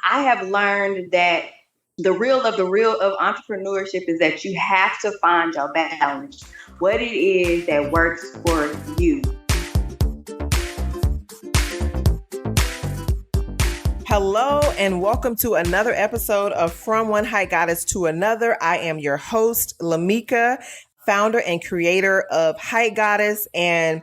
I have learned that the real of entrepreneurship is that you have to find your balance, what it is that works for you. Hello and welcome to another episode of From One High Goddess to Another. I am your host, Lamika, founder and creator of High Goddess. And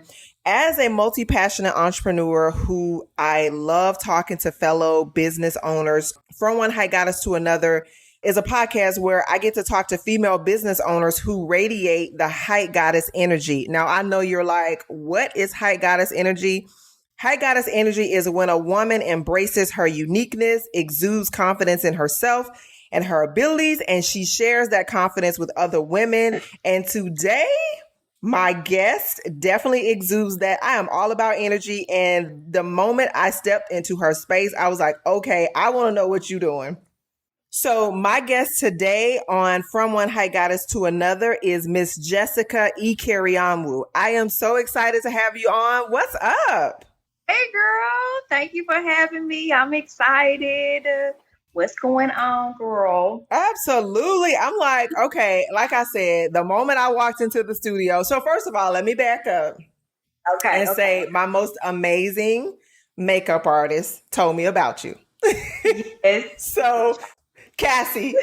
as a multi-passionate entrepreneur who I love talking to fellow business owners, From One High Goddess to Another is a podcast where I get to talk to female business owners who radiate the High Goddess energy. Now, I know you're like, what is High Goddess energy? High Goddess energy is when a woman embraces her uniqueness, exudes confidence in herself and her abilities, and she shares that confidence with other women. And today, my guest definitely exudes that. I am all about energy. And the moment I stepped into her space, I was like, okay, I want to know what you're doing. So my guest today on From One High Goddess to Another is Miss Jessica Ikerionwu. I am so excited to have you on. What's up? Hey, girl. Thank you for having me. I'm excited. What's going on, girl? Absolutely. I'm like, okay, like I said, the moment I walked into the studio. So first of all, let me back up say my most amazing makeup artist told me about you. Yes. So Cassie,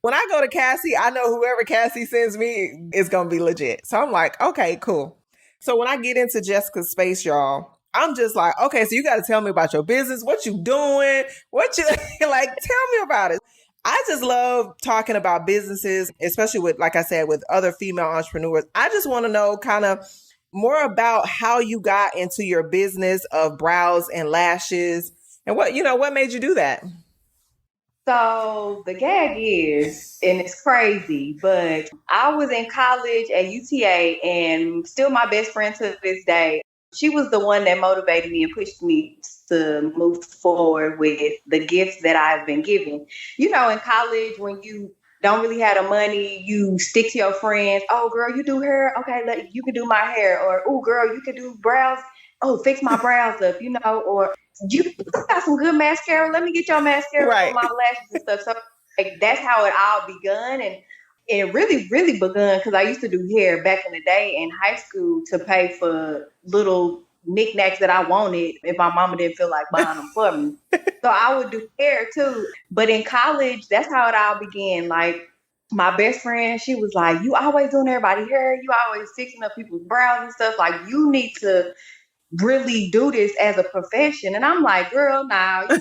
when I go to Cassie, I know whoever Cassie sends me is going to be legit. So I'm like, okay, cool. So when I get into Jessica's space, y'all, I'm just like, okay, so you got to tell me about your business, what you doing, what you like, tell me about it. I just love talking about businesses, especially with, like I said, with other female entrepreneurs. I just want to know kind of more about how you got into your business of brows and lashes and what made you do that? So the gag is, and it's crazy, but I was in college at UTA and still my best friend to this day. She was the one that motivated me and pushed me to move forward with the gifts that I've been given. You know, in college, when you don't really have the money, you stick to your friends. Oh, girl, you do hair? Okay, you can do my hair. Or, oh, girl, you can do brows. Oh, fix my brows up, or you got some good mascara. Let me get your mascara for my lashes and stuff. So like, that's how it all begun. And it really, really begun because I used to do hair back in the day in high school to pay for little knickknacks that I wanted if my mama didn't feel like buying them for me. So I would do hair too. But in college, that's how it all began. Like my best friend, she was like, you always doing everybody's hair. You always fixing up people's brows and stuff. Like you need to really do this as a profession. And I'm like, girl, now, this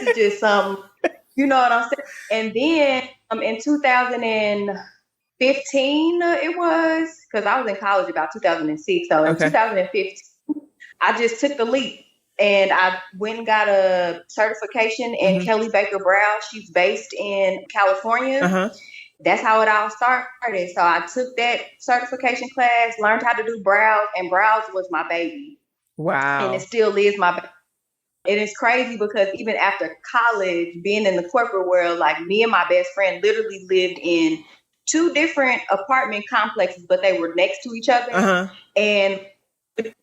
is just something, you know what I'm saying? And then in 2015, it was, because I was in college about 2006. So in 2015, I just took the leap and I went and got a certification in Kelly Baker Brow. She's based in California. That's how it all started. So I took that certification class, learned how to do brows, and brows was my baby. Wow. And it still is my baby. It is crazy because even after college, being in the corporate world, like me and my best friend literally lived in two different apartment complexes, but they were next to each other. And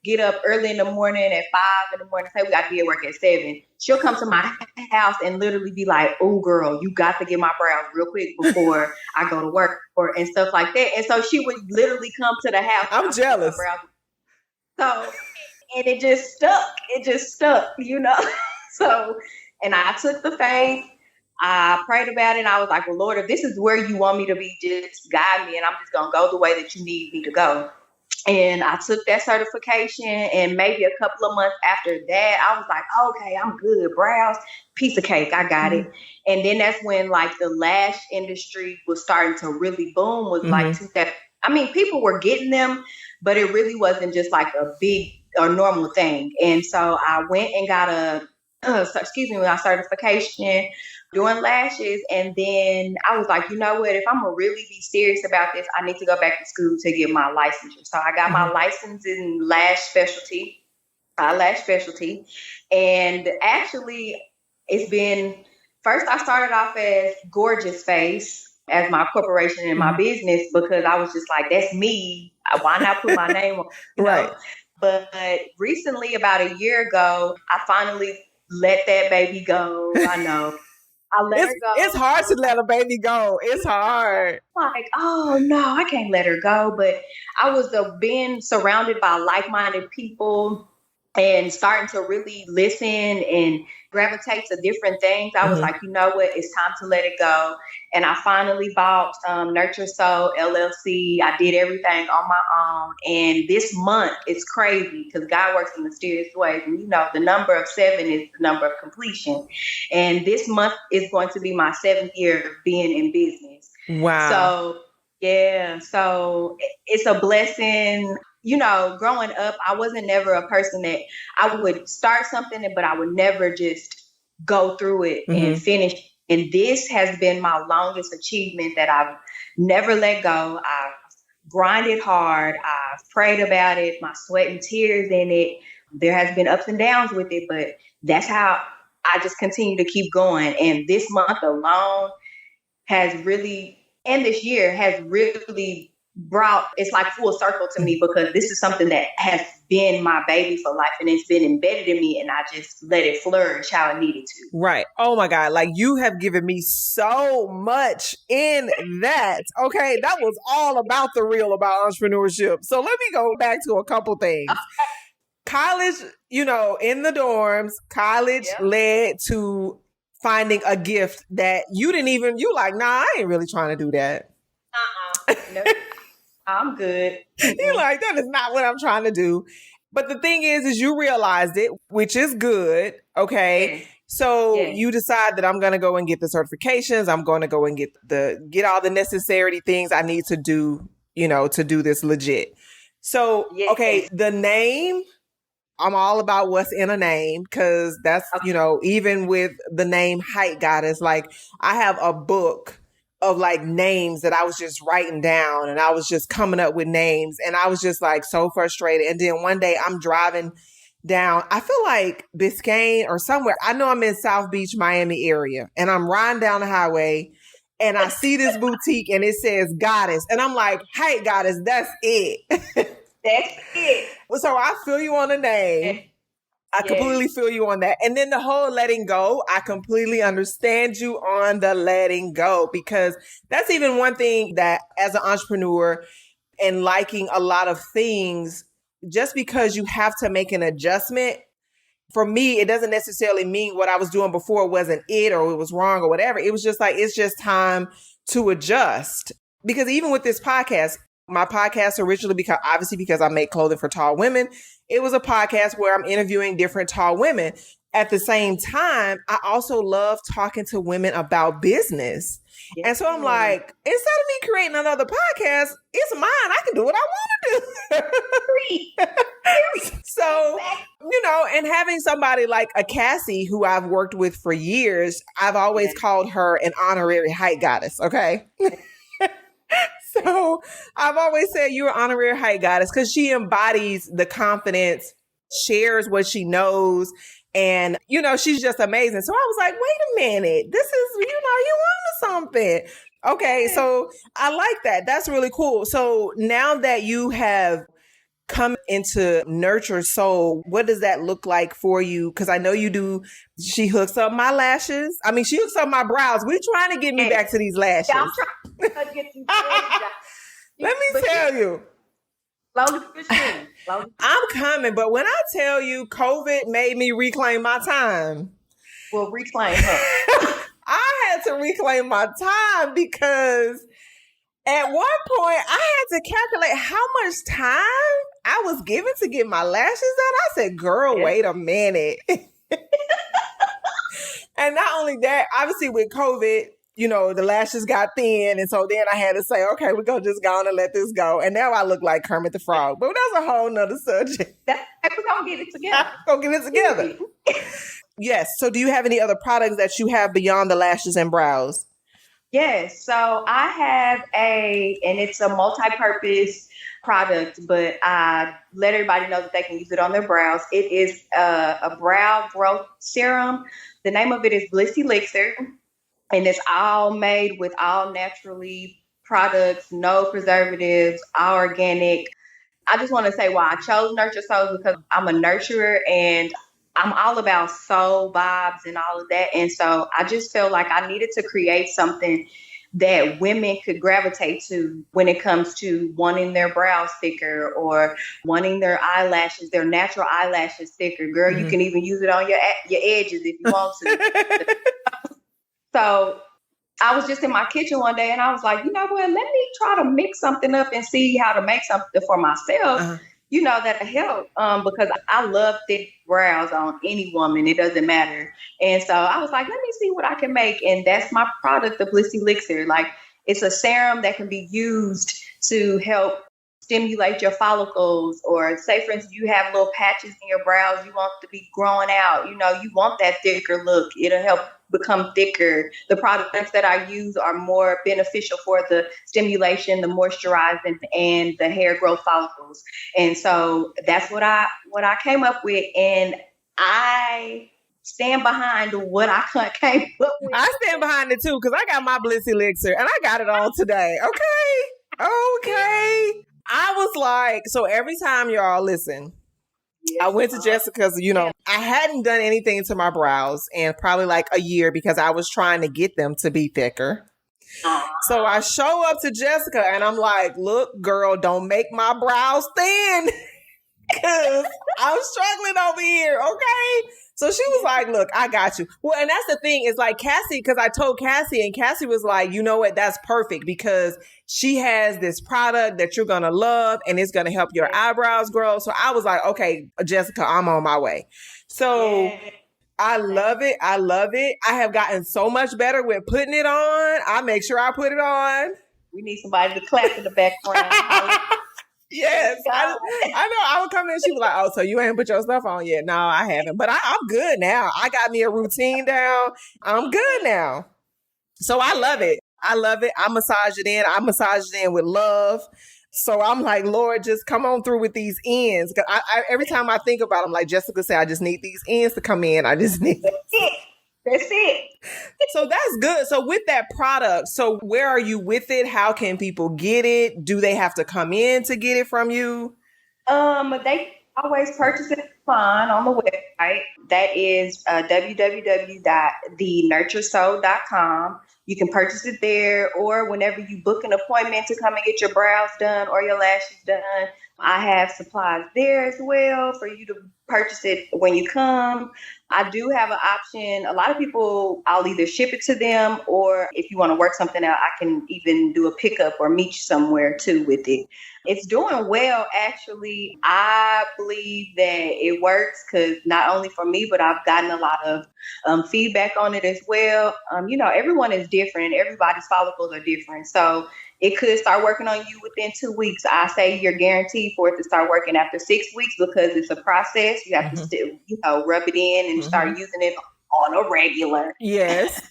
get up early in the morning at 5 in the morning, say we got to be at work at 7. She'll come to my house and literally be like, oh girl, you got to get my brows real quick before I go to work and stuff like that. And so she would literally come to the house. I'm jealous. So, and it just stuck, So, and I took the faith, I prayed about it and I was like, well, Lord, if this is where you want me to be, just guide me and I'm just going to go the way that you need me to go. And I took that certification and maybe a couple of months after that, I was like, okay, I'm good. Brows, piece of cake. I got it. And then that's when like the lash industry was starting to really boom like people were getting them, but it really wasn't just like a big or normal thing. And so I went and got my certification doing lashes. And then I was like, you know what, if I'm gonna really be serious about this, I need to go back to school to get my licensure. So I got my license in eyelash specialty. And actually it's been, first I started off as Gorgeous Face as my corporation and my business because I was just like, that's me. Why not put my name on? Right. But recently, about a year ago, I finally let that baby go. I know. I let her go. It's hard to let a baby go. It's hard. Like, oh no, I can't let her go. But I was being surrounded by like-minded people and starting to really listen and gravitate to different things. I was Mhm. like, you know what, it's time to let it go. And I finally bought Nurture Soul LLC. I did everything on my own. And this month it's crazy because God works in mysterious ways. And you know, the number of 7 is the number of completion. And this month is going to be my 7th year of being in business. Wow. So yeah, so it's a blessing. You know, growing up, I wasn't never a person that I would start something, but I would never just go through it and finish. And this has been my longest achievement that I've never let go. I've grinded hard. I've prayed about it, my sweat and tears in it. There has been ups and downs with it, but that's how I just continue to keep going. And this month alone has really, and this year has really brought, it's like full circle to me because this is something that has been my baby for life and it's been embedded in me and I just let it flourish how it needed to. Right. Oh my God. Like you have given me so much in that. Okay. That was all about the real about entrepreneurship. So let me go back to a couple things. College, you know, in the dorms, college led to finding a gift that you didn't even, you like, nah, I ain't really trying to do that. No, I'm good. You're like, that is not what I'm trying to do. But the thing is you realized it, which is good. Okay. Yes. So Yes. you decide that I'm going to go and get the certifications. I'm going to go and get all the necessary things I need to do, you know, to do this legit. So, Yes. okay, the name, I'm all about what's in a name because that's, you know, even with the name Height Goddess, like I have a book of like names that I was just writing down and I was just coming up with names and I was just like so frustrated. And then one day I'm driving down, I feel like Biscayne or somewhere. I know I'm in South Beach, Miami area and I'm riding down the highway and I see this boutique and it says Goddess. And I'm like, Height Goddess, that's it. That's it. So I feel you on the name. I completely feel you on that. And then the whole letting go, I completely understand you on the letting go because that's even one thing that as an entrepreneur and liking a lot of things, just because you have to make an adjustment, for me, it doesn't necessarily mean what I was doing before wasn't it or it was wrong or whatever. It was just like, it's just time to adjust. Because even with this podcast, my podcast originally, because I make clothing for tall women, it was a podcast where I'm interviewing different tall women. At the same time, I also love talking to women about business. And so I'm like, instead of me creating another podcast, it's mine. I can do what I want to do. So, you know, and having somebody like a Cassie who I've worked with for years, I've always called her an honorary height goddess. Okay. So I've always said you're an honorary height goddess because she embodies the confidence, shares what she knows. And, you know, she's just amazing. So I was like, wait a minute, this is, you know, you on something. Okay. So I like that. That's really cool. So now that you have come into Nurture Soul, what does that look like for you? Because I know you do, she hooks up my lashes. I mean, she hooks up my brows. We're trying to get me back to these lashes. Yeah, I'm trying to get you. Let me tell you. I'm coming, but when I tell you COVID made me reclaim my time. Well, reclaim her. I had to reclaim my time because at one point I had to calculate how much time I was given to get my lashes done. I said, girl, wait a minute. And not only that, obviously with COVID, you know, the lashes got thin. And so then I had to say, okay, we're going to just go on and let this go. And now I look like Kermit the Frog. But that's a whole nother subject. We're going to get it together. Go get it together. Yes. So do you have any other products that you have beyond the lashes and brows? Yes. So I have and it's a multi-purpose product, but I let everybody know that they can use it on their brows. It is a brow growth serum. The name of it is Bliss Elixir. And it's all made with all naturally products, no preservatives, all organic. I just want to say why I chose Nurture Souls because I'm a nurturer and I'm all about soul vibes and all of that. And so I just felt like I needed to create something that women could gravitate to when it comes to wanting their brows thicker or wanting their eyelashes, their natural eyelashes thicker. Girl, you can even use it on your edges if you want to. So I was just in my kitchen one day and I was like, you know what, let me try to mix something up and see how to make something for myself, that'll help. Because I love thick brows on any woman. It doesn't matter. And so I was like, let me see what I can make. And that's my product, the Bliss Elixir. Like, it's a serum that can be used to help stimulate your follicles, or say for instance you have little patches in your brows you want to be growing out, you want that thicker look. It'll help become thicker. The products that I use are more beneficial for the stimulation, the moisturizing, and the hair growth follicles. And so that's what I came up with, and I stand behind what I came up with. I stand behind it too, because I got my Bliss Elixir and I got it all today. Okay. I was like, so every time y'all listen, I went to Jessica's, I hadn't done anything to my brows in probably like a year because I was trying to get them to be thicker. So I show up to Jessica and I'm like, look, girl, don't make my brows thin because I'm struggling over here. Okay. So she was like, look, I got you. Well, and that's the thing is like Cassie, because I told Cassie and Cassie was like, you know what? That's perfect because she has this product that you're going to love and it's going to help your eyebrows grow. So I was like, okay, Jessica, I'm on my way. So I love it. I have gotten so much better with putting it on. I make sure I put it on. We need somebody to clap in the background. Yes, I know. I would come in. She was like, "Oh, so you ain't put your stuff on yet?" No, I haven't, but I'm good now. I got me a routine down. I'm good now. So I love it. I massage it in. I massage it in with love. So I'm like, Lord, just come on through with these ends. Cause I every time I think about them, like Jessica said, I just need these ends to come in. I just need. That's it. So that's good. So with that product, so where are you with it? How can people get it? Do they have to come in to get it from you? They always purchase it online on the website. That is www.thenurturesoul.com. You can purchase it there, or whenever you book an appointment to come and get your brows done or your lashes done, I have supplies there as well for you to purchase it when you come. I do have an option. A lot of people, I'll either ship it to them, or if you want to work something out, I can even do a pickup or meet you somewhere too with it. It's doing well, actually. I believe that it works because not only for me, but I've gotten a lot of feedback on it as well. Everyone is different. Everybody's follicles are different. So it could start working on you within 2 weeks. I say you're guaranteed for it to start working after 6 weeks because it's a process. You have to still, rub it in and start using it on a regular. Yes.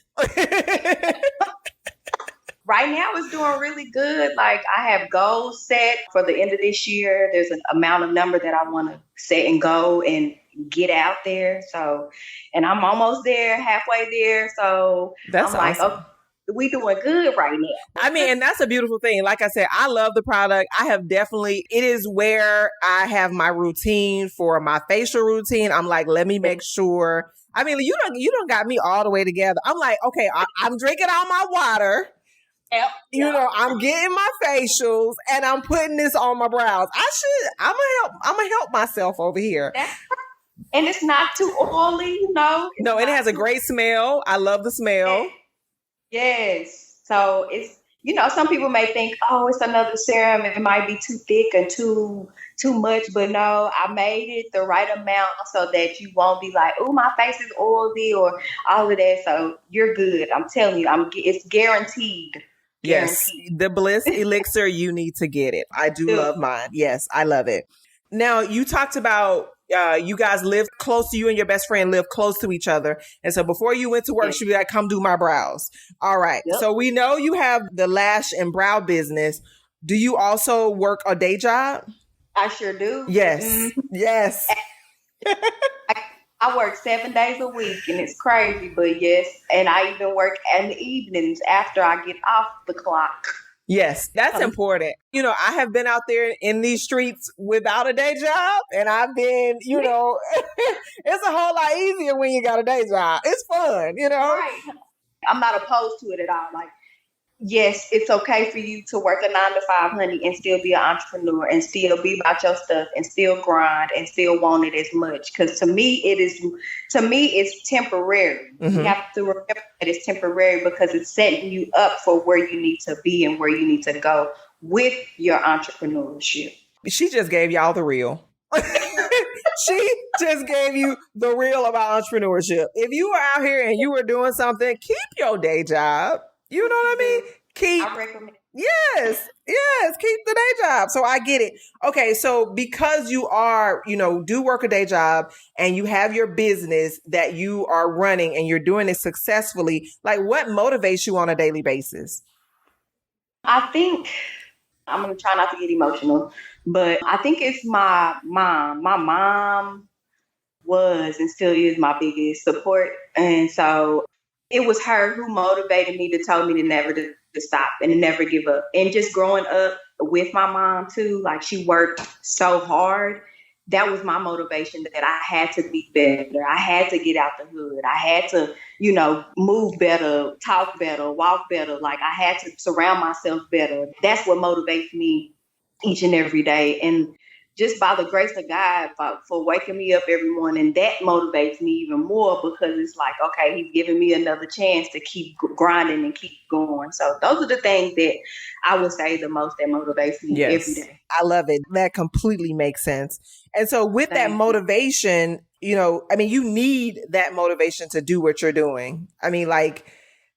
Right now it's doing really good. Like, I have goals set for the end of this year. There's an amount of number that I want to set and go and get out there. So, and I'm almost there, halfway there. So that's I'm awesome. like, we doing good right now. I mean, and that's a beautiful thing. Like I said, I love the product. It is where I have my routine for my facial routine. I'm like, let me make sure. I mean, you don't got me all the way together. I'm like, okay, I'm drinking all my water. Yep. I'm getting my facials and I'm putting this on my brows. I'm gonna help myself over here. And it's not too oily, No, it has a great smell. I love the smell. Yes. So it's, some people may think, oh, it's another serum. It might be too thick and too much, but no, I made it the right amount so that you won't be like, oh, my face is oily or all of that. So you're good. I'm telling you, it's guaranteed. Yes, the Bliss Elixir, you need to get it. I do love mine. Yes, I love it. Now, you talked about you guys live close to you and your best friend live close to each other. And so before you went to work, she'd be like, come do my brows. All right. Yep. So we know you have the lash and brow business. Do you also work a day job? I sure do. Yes. Mm-hmm. Yes. I work 7 days a week and it's crazy, but yes. And I even work in the evenings after I get off the clock. Yes, that's important. You know, I have been out there in these streets without a day job, and I've been, you know, it's a whole lot easier when you got a day job. It's fun, you know? Right. I'm not opposed to it at all. Like, yes, it's okay for you to work a 9 to 5, honey, and still be an entrepreneur and still be about your stuff and still grind and still want it as much. Because to me, it's temporary. Mm-hmm. You have to remember that it's temporary because it's setting you up for where you need to be and where you need to go with your entrepreneurship. She just gave y'all the real. She just gave you the real about entrepreneurship. If you are out here and you are doing something, keep your day job. You know what I mean? I recommend. Yes, keep the day job. So I get it. Okay, so because you are, you know, do work a day job and you have your business that you are running and you're doing it successfully, like what motivates you on a daily basis? I think I'm going to try not to get emotional, but I think it's my mom. My mom was and still is my biggest support. And so it was her who motivated me to tell me to never to stop and to never give up. And just growing up with my mom too, like she worked so hard. That was my motivation that I had to be better. I had to get out the hood. I had to, you know, move better, talk better, walk better. Like I had to surround myself better. That's what motivates me each and every day. And just by the grace of God for waking me up every morning, that motivates me even more because it's like, okay, he's giving me another chance to keep grinding and keep going. So those are the things that I would say the most that motivates me every day. I love it. That completely makes sense. And so with that motivation, you know, I mean, you need that motivation to do what you're doing. I mean, like,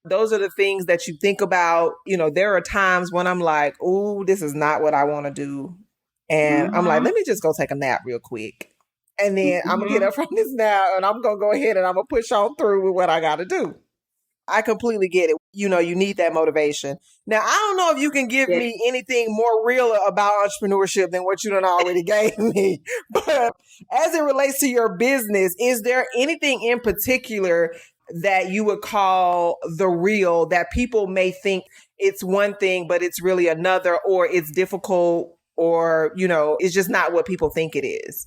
those are the things that you think about. You know, there are times when I'm like, oh, this is not what I want to do. And I'm like, let me just go take a nap real quick. And then I'm going to get up from this nap and I'm going to go ahead and I'm going to push on through with what I got to do. I completely get it. You know, you need that motivation. Now, I don't know if you can give me anything more real about entrepreneurship than what you done already gave me. But as it relates to your business, is there anything in particular that you would call the real that people may think it's one thing, but it's really another, or it's difficult, or, you know, it's just not what people think it is?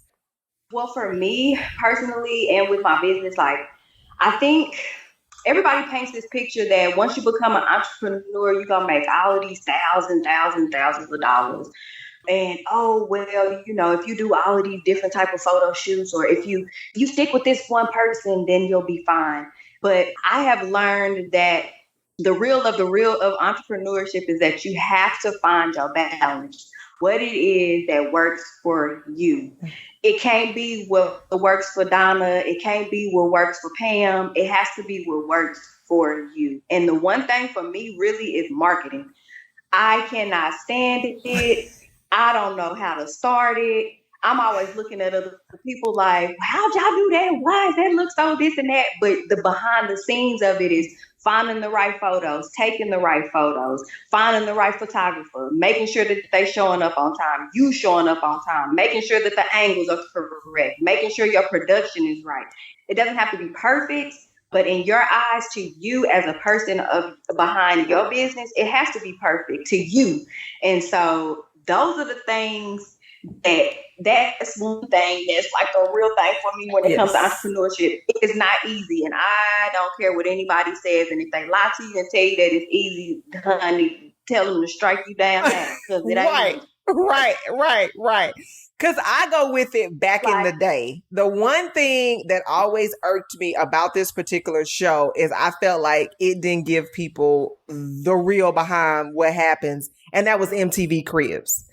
Well, for me personally, and with my business, like, I think everybody paints this picture that once you become an entrepreneur, you're going to make all of these thousands of dollars. And, oh, well, you know, if you do all of these different type of photo shoots, or if you stick with this one person, then you'll be fine. But I have learned that the real of entrepreneurship is that you have to find your balance, what it is that works for you. It can't be what works for Donna. It can't be what works for Pam. It has to be what works for you. And the one thing for me really is marketing. I cannot stand it. I don't know how to start it. I'm always looking at other people like, how'd y'all do that? Why does that look so this and that? But the behind the scenes of it is finding the right photos, taking the right photos, finding the right photographer, making sure that they showing up on time, you showing up on time, making sure that the angles are correct, making sure your production is right. It doesn't have to be perfect, but in your eyes, to you as a person behind your business, it has to be perfect to you. And so those are the things that's one thing that's like a real thing for me when it comes to entrepreneurship. It's not easy, and I don't care what anybody says. And if they lie to you and tell you that it's easy, honey, tell them to strike you down because it ain't easy. Right. Because I go with it back in the day. The one thing that always irked me about this particular show is I felt like it didn't give people the real behind what happens. And that was MTV Cribs.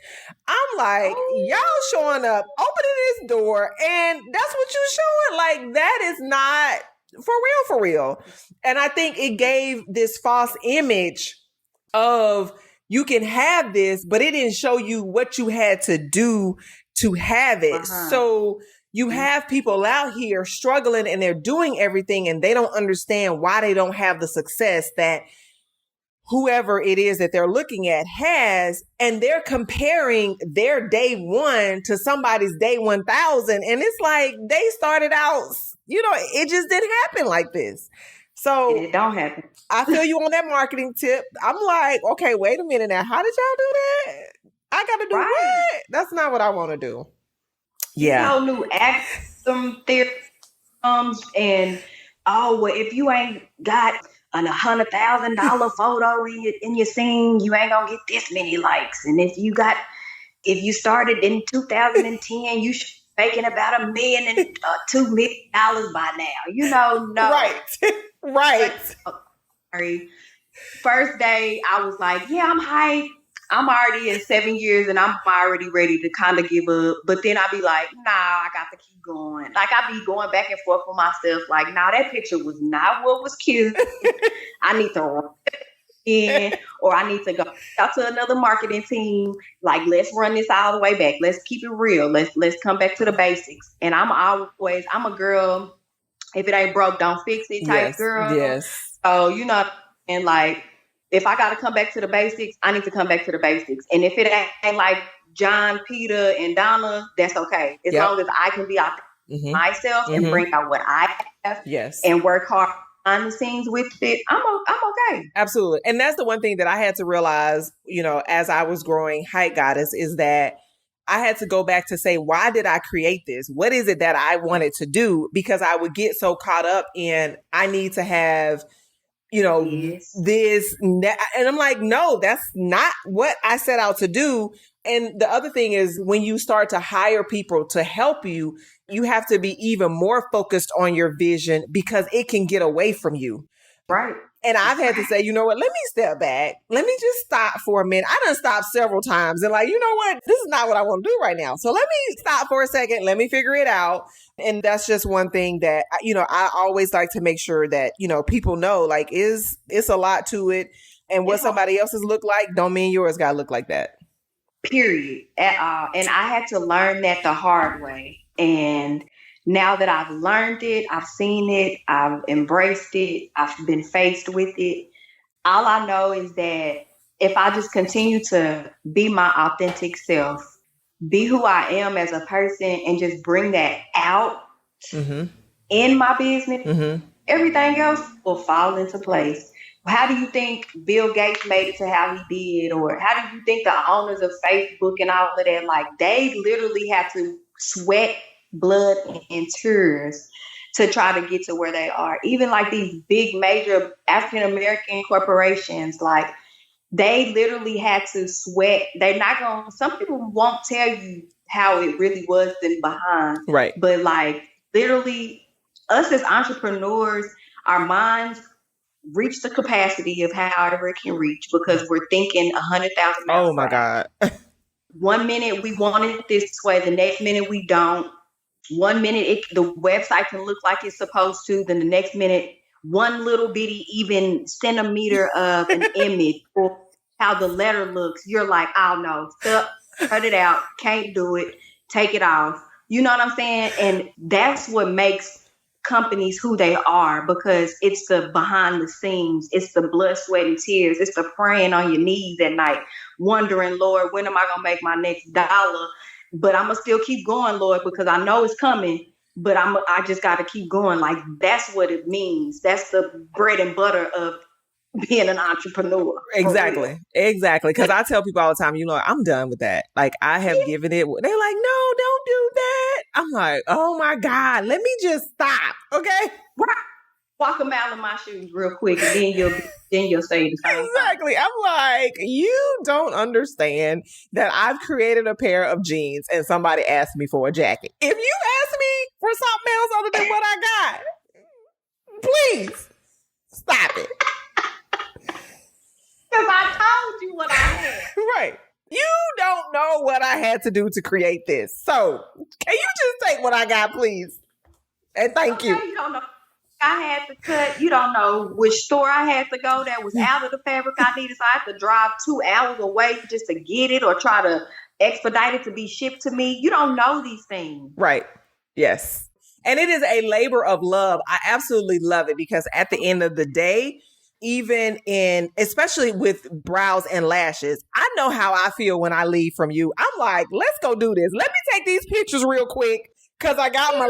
I'm like, y'all showing up, opening this door, and that's what you showing. Like, that is not for real. And I think it gave this false image of you can have this, but it didn't show you what you had to do to have it. So you have people out here struggling and they're doing everything and they don't understand why they don't have the success that whoever it is that they're looking at has, and they're comparing their day one to somebody's day 1000. And it's like, they started out, you know, it just didn't happen like this. So it don't happen. I feel you on that marketing tip. I'm like, okay, wait a minute now. How did y'all do that? I got to do what? That's not what I want to do. These whole new activism theory comes and, oh, well, if you ain't got $100,000 photo in your scene, you ain't gonna get this many likes. And if you started in 2010, you should be making about $1 million and $2 million by now. No. Right. Sorry. First day, I was like, yeah, I'm hyped. I'm already in 7 years and I'm already ready to kind of give up. But then I'll be like, nah, I got to keep going. Like, I be going back and forth with myself. Like, nah, that picture was not what was cute. I need to in, or I need to go out to another marketing team. Like, let's run this all the way back. Let's keep it real. Let's come back to the basics. And I'm a girl, if it ain't broke, don't fix it type girl. Yes. So, and like, if I got to come back to the basics, I need to come back to the basics. And if it ain't like John, Peter, and Donna, that's okay. As long as I can be out myself and bring out what I have and work hard behind the scenes with it, I'm okay. Absolutely. And that's the one thing that I had to realize, as I was growing Hype Goddess, is that I had to go back to say, why did I create this? What is it that I wanted to do? Because I would get so caught up in, I need to have this, and I'm like, no, that's not what I set out to do. And the other thing is, when you start to hire people to help you, you have to be even more focused on your vision because it can get away from you. Right. And I've had to say, you know what, let me step back. Let me just stop for a minute. I done stopped several times and like, you know what, this is not what I want to do right now. So let me stop for a second. Let me figure it out. And that's just one thing that, I always like to make sure that, people know, like, it's a lot to it. And what somebody else's look like don't mean yours got to look like that. Period. At all. And I had to learn that the hard way. And now that I've learned it, I've seen it, I've embraced it, I've been faced with it. All I know is that if I just continue to be my authentic self, be who I am as a person, and just bring that out in my business, everything else will fall into place. How do you think Bill Gates made it to how he did? Or how do you think the owners of Facebook and all of that, like, they literally have to sweat blood and tears to try to get to where they are. Even like these big major African-American corporations, like, they literally had to sweat. Some people won't tell you how it really was in behind. Right. But like, literally, us as entrepreneurs, our minds reach the capacity of however it can reach because we're thinking 100,000 miles. Oh my God. 1 minute we want it this way, the next minute we don't. 1 minute the website can look like it's supposed to, then the next minute one little bitty even centimeter of an image or how the letter looks, you're like, oh no, cut it out, can't do it, take it off. You know what I'm saying? And that's what makes companies who they are, because it's the behind the scenes, it's the blood, sweat, and tears, it's the praying on your knees at night, wondering, Lord, when am I gonna make my next dollar? But I'm gonna still keep going, Lord, because I know it's coming. But I just got to keep going. Like, that's what it means. That's the bread and butter of being an entrepreneur. Exactly. Because I tell people all the time, I'm done with that. Like, I have given it. They're like, no, don't do that. I'm like, oh my God, let me just stop. Okay. Right. Walk a mile in my shoes real quick, and then you'll say the same. Exactly. I'm like, you don't understand that I've created a pair of jeans and somebody asked me for a jacket. If you ask me for something else other than what I got, please stop it. Because I told you what I had. Right. You don't know what I had to do to create this. So can you just take what I got, please? And thank you. You don't know. I had to cut. You don't know which store I had to go that was out of the fabric I needed. So I had to drive 2 hours away just to get it or try to expedite it to be shipped to me. You don't know these things. Right. Yes. And it is a labor of love. I absolutely love it because at the end of the day, especially with brows and lashes, I know how I feel when I leave from you. I'm like, let's go do this. Let me take these pictures real quick. Cause I got my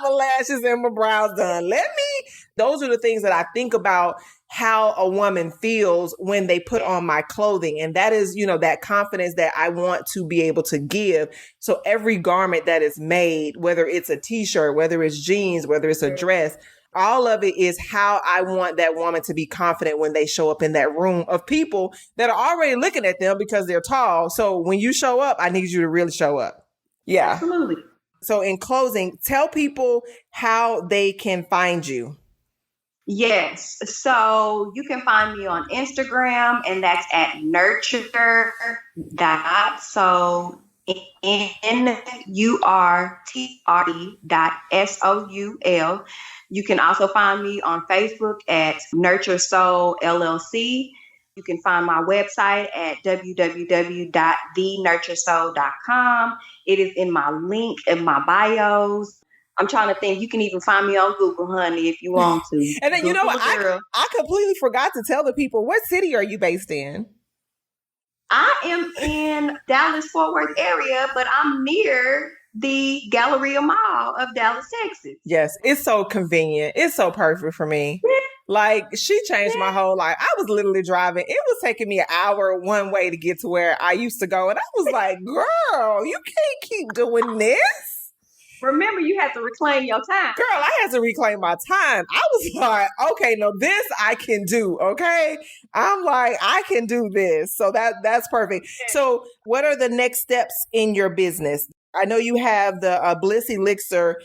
lashes and my brows done. Let me Those are the things that I think about how a woman feels when they put on my clothing. And that is, that confidence that I want to be able to give. So every garment that is made, whether it's a t-shirt, whether it's jeans, whether it's a dress, all of it is how I want that woman to be confident when they show up in that room of people that are already looking at them because they're tall. So when you show up, I need you to really show up. Yeah. Absolutely. So in closing, tell people how they can find you. Yes. So you can find me on Instagram, and that's at nurture dot so NURTRE.SOUL. You can also find me on Facebook at Nurture Soul LLC. You can find my website at www.thenurturesoul.com. It is in my link in my bios. I'm trying to think. You can even find me on Google, honey, if you want to. And then, Google what? I completely forgot to tell the people, what city are you based in? I am in Dallas-Fort Worth area, but I'm near the Galleria Mall of Dallas, Texas. Yes, it's so convenient. It's so perfect for me. Like, she changed my whole life. I was literally driving. It was taking me an hour one way to get to where I used to go. And I was like, girl, you can't keep doing this. Remember, you had to reclaim your time. Girl, I had to reclaim my time. I was like, okay, no, this I can do, okay? I'm like, I can do this. So that's perfect. So what are the next steps in your business? I know you have the Bliss Elixir.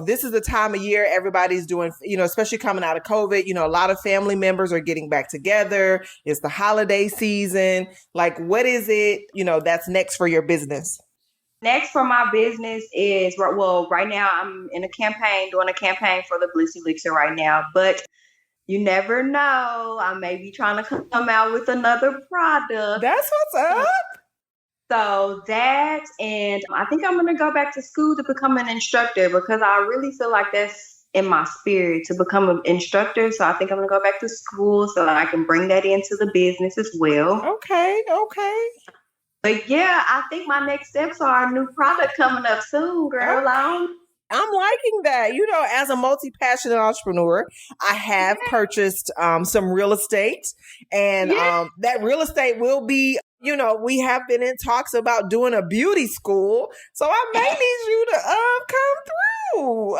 This is the time of year everybody's doing, especially coming out of COVID, a lot of family members are getting back together. It's the holiday season. Like, what is it, that's next for your business? Next for my business is, right now I'm in doing a campaign for the Bliss Elixir right now, but you never know. I may be trying to come out with another product. That's what's up. So that, and I think I'm going to go back to school to become an instructor because I really feel like that's in my spirit to become an instructor. So I think I'm going to go back to school so that I can bring that into the business as well. Okay. But yeah, I think my next steps are a new product coming up soon, girl. I'm liking that. As a multi-passionate entrepreneur, I have purchased some real estate, and that real estate will be, we have been in talks about doing a beauty school. So I may need you to come through.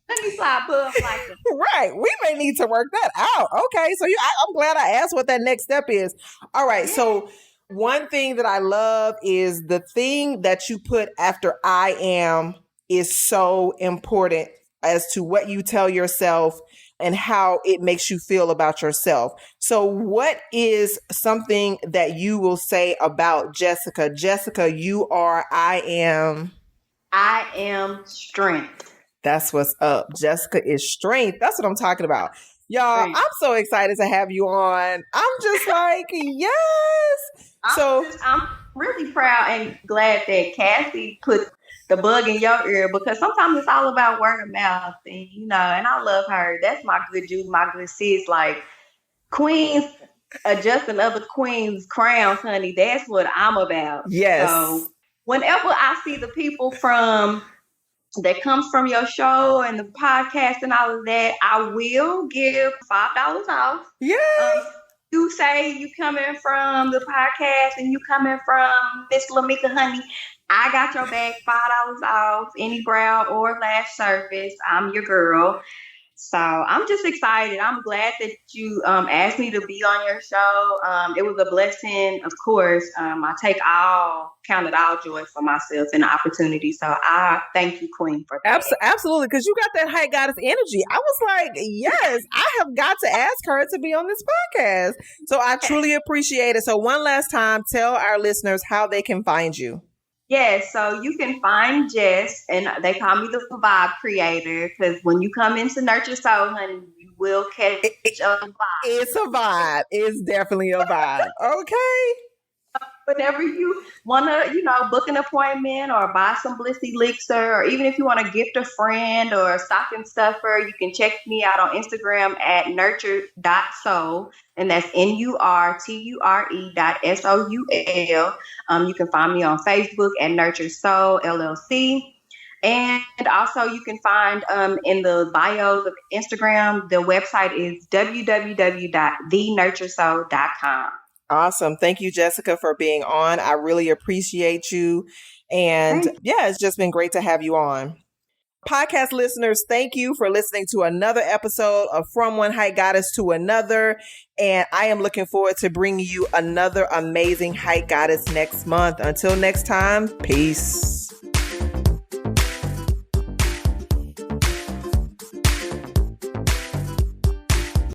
Let me slide above like that. Right. We may need to work that out. Okay. So I'm glad I asked what that next step is. All right. So one thing that I love is the thing that you put after I am is so important as to what you tell yourself and how it makes you feel about yourself. So what is something that you will say about Jessica? Jessica, you are, I am strength. That's what's up. Jessica is strength. That's what I'm talking about. Y'all, I'm so excited to have you on. I'm just like, yes. I'm really proud and glad that Cassie put the bug in your ear because sometimes it's all about word of mouth and I love her. That's my good Jude, my good sis. Like queens adjusting other queens' crowns, honey. That's what I'm about. Yes. So whenever I see the people that comes from your show and the podcast and all of that, I will give $5 off. Yeah. You say you coming from the podcast and you coming from Miss Lamika, honey, I got your bag, $5 off any brow or lash service. I'm your girl. So I'm just excited. I'm glad that you asked me to be on your show. It was a blessing, of course. I count it all joy for myself and the opportunity. So I thank you, Queen, for that. Absolutely, because you got that high goddess energy. I was like, yes, I have got to ask her to be on this podcast. So I truly appreciate it. So one last time, tell our listeners how they can find you. Yes, so you can find Jess, and they call me the vibe creator, because when you come into Nurture Soul, honey, you will catch a vibe. It's a vibe. It's definitely a vibe. Okay. Whenever you want to, book an appointment or buy some Bliss Elixir, or even if you want to gift a friend or a stocking stuffer, you can check me out on Instagram at nurture.soul, and that's NURTURE.SOUL. You can find me on Facebook at Nurture Soul LLC. And also you can find in the bios of Instagram, the website is www.thenurturesoul.com. Awesome. Thank you, Jessica, for being on. I really appreciate you. And yeah, it's just been great to have you on. Podcast listeners, thank you for listening to another episode of From One Hype Goddess to Another. And I am looking forward to bringing you another amazing Hype Goddess next month. Until next time, peace.